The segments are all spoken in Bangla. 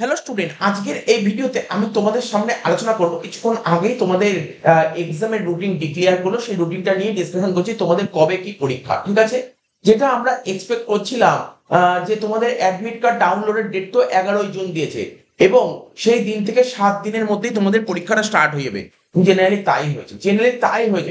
হ্যালো স্টুডেন্ট, আজকের এই ভিডিওতে আমি তোমাদের সামনে আলোচনা করব। কিছুক্ষণ আগেই তোমাদের এক্সামের রুটিন ডিক্লেয়ার করলো, সেই রুটিনটা নিয়ে ডিসকাশন করছি। তোমাদের কবে কি পরীক্ষা, ঠিক আছে? যেটা আমরা এক্সপেক্ট করছিলাম, যে তোমাদের অ্যাডমিট কার্ড ডাউনলোডের ডেট তো 11ই জুন দিয়েছে, এবং সেই দিন থেকে 7 দিনের মধ্যেই তোমাদের পরীক্ষাটা স্টার্ট হয়ে যাবে। জেনারেলি তাই হয়েছে।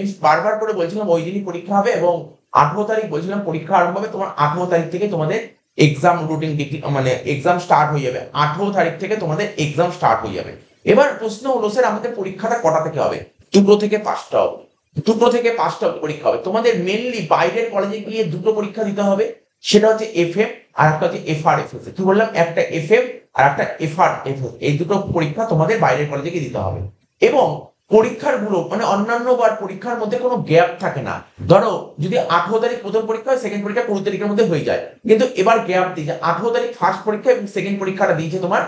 আমি বারবার করে বলছিলাম ওই দিনই পরীক্ষা হবে, এবং 18 তারিখ বলছিলাম পরীক্ষা আরম্ভ হবে। তোমার 18 তারিখ থেকে তোমাদের এক্সাম রুটিন মানে এক্সাম স্টার্ট হয়ে যাবে। 18 তারিখ থেকে তোমাদের এক্সাম স্টার্ট হয়ে যাবে। এবার প্রশ্ন হলো, স্যার আমাদের পরীক্ষাটা কটা থেকে হবে? 2টো থেকে 5টা হবে। 2টো থেকে 5টা পরীক্ষা হবে। তোমাদের মেনলি বাইরের কলেজে গিয়ে দুটো পরীক্ষা দিতে হবে। সেটা হচ্ছে এফএম আর একটা হচ্ছে এফআরএফএস। কি বললাম? একটা এফএম আর একটা এফআরএফএস, এই দুটো পরীক্ষা তোমাদের বাইরের কলেজে গিয়ে দিতে হবে। এবং পরীক্ষার গুলো মানে অন্যান্য বার পরীক্ষার মধ্যে কোনো গ্যাপ থাকে না। ধরো যদি 18 তারিখ প্রথম পরীক্ষা হয়, সেকেন্ড পরীক্ষা 20 তারিখের মধ্যে হয়ে যায়, কিন্তু এবার গ্যাপ দিয়েছে। 18 তারিখ ফার্স্ট পরীক্ষা এবং সেকেন্ড পরীক্ষাটা দিয়েছে তোমার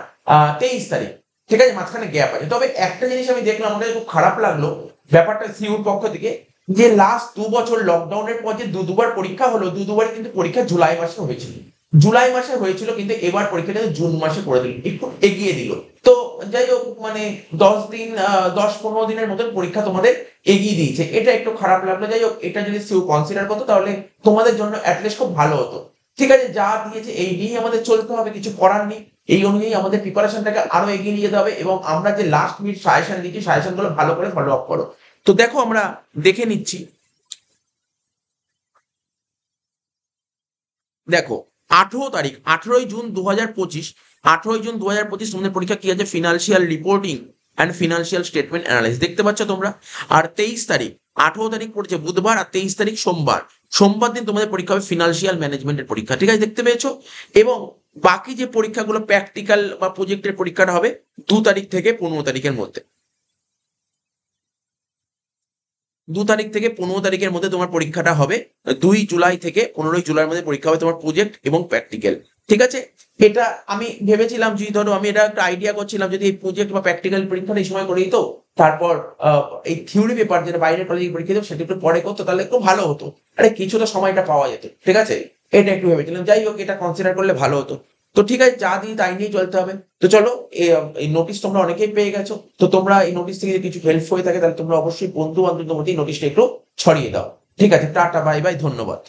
23 তারিখ। ঠিক আছে, মাঝখানে গ্যাপ আছে। তবে একটা জিনিস আমি দেখলাম, আমাদের খুব খারাপ লাগলো ব্যাপারটা সিউর পক্ষ থেকে, যে লাস্ট 2 বছর লকডাউনের পর যে দুবার পরীক্ষা হলো, দুবারই কিন্তু পরীক্ষা জুলাই মাসে হয়েছিল। জুলাই মাসে হয়েছিল, কিন্তু এবার পরীক্ষাটা জুন মাসে করে দিল, একটু এগিয়ে দিল। তো যাই হোক, মানে 10 দিন 10-15 দিনের মতন পরীক্ষা তোমাদের এগিয়ে দিয়েছে, এটা একটু খারাপ লাগলো। যাই হোক, এটা যদি সিউ কনসিডার করতো তাহলে তোমাদের জন্য অ্যাটলিস্ট খুব ভালো হতো। ঠিক আছে, যা দিয়েছে এই নিয়েই আমাদের চলতে হবে, কিছু করার নেই। এই অনুযায়ী আমাদের প্রিপারেশনটাকে আরো এগিয়ে নিয়ে যেতে হবে, এবং আমরা যে লাস্ট মিনিট সাজেশন দিচ্ছি, সাজেশন গুলো ভালো করে ফলো আপ করো। তো দেখো, আমরা দেখে নিচ্ছি। দেখো, 18 তারিখ, 18ই জুন 2025, 18ই জুন 2025 তোমাদের পরীক্ষা কি আছে? Financial reporting and financial statement analysis, দেখতে পাচ্ছ তোমরা। আর 23 তারিখ, 18 তারিখ পড়ছে বুধবার, আর 23 তারিখ সোমবার। সোমবার দিন তোমাদের পরীক্ষা হবে ফিনান্সিয়াল ম্যানেজমেন্টের পরীক্ষা, ঠিক আছে, দেখতে পেয়েছো। এবং বাকি যে পরীক্ষাগুলো প্র্যাকটিক্যাল বা প্রজেক্টের পরীক্ষাটা হবে 2 তারিখ থেকে 15 তারিখের মধ্যে। 2 তারিখ থেকে 15 তারিখের মধ্যে তোমার পরীক্ষাটা হবে। 2 জুলাই থেকে 15ই জুলাইয়ের মধ্যে পরীক্ষা হবে তোমার প্রজেক্ট এবং প্র্যাকটিক্যাল। ঠিক আছে, এটা আমি ভেবেছিলাম, যদি ধরো আমি এটা একটা আইডিয়া করছিলাম, যদি এই প্রজেক্ট বা প্র্যাকটিক্যাল পরীক্ষাটা এই সময় করেই তো, তারপর এই থিওরি পেপার যেটা বাইরের কলেজে পরীক্ষা দিত সেটা একটু পরে করতো, তাহলে একটু ভালো হতো। আরে কিছুটা সময়টা পাওয়া যেত, ঠিক আছে। এটা একটু ভেবেছিলাম। যাই হোক, এটা কনসিডার করলে ভালো হতো। তো ঠিক আছে, যা দিই তাই নিয়ে চলতে হবে। তো চলো, এই নোটিশ তোমরা অনেকেই পেয়ে গেছো। তো তোমরা এই নোটিশ থেকে যদি কিছু হেল্প হয়ে থাকে, তাহলে তোমরা অবশ্যই বন্ধু বান্ধবদের মধ্যে এই নোটিশটা একটু ছড়িয়ে দাও। ঠিক আছে, টাটা, বাই বাই, ধন্যবাদ।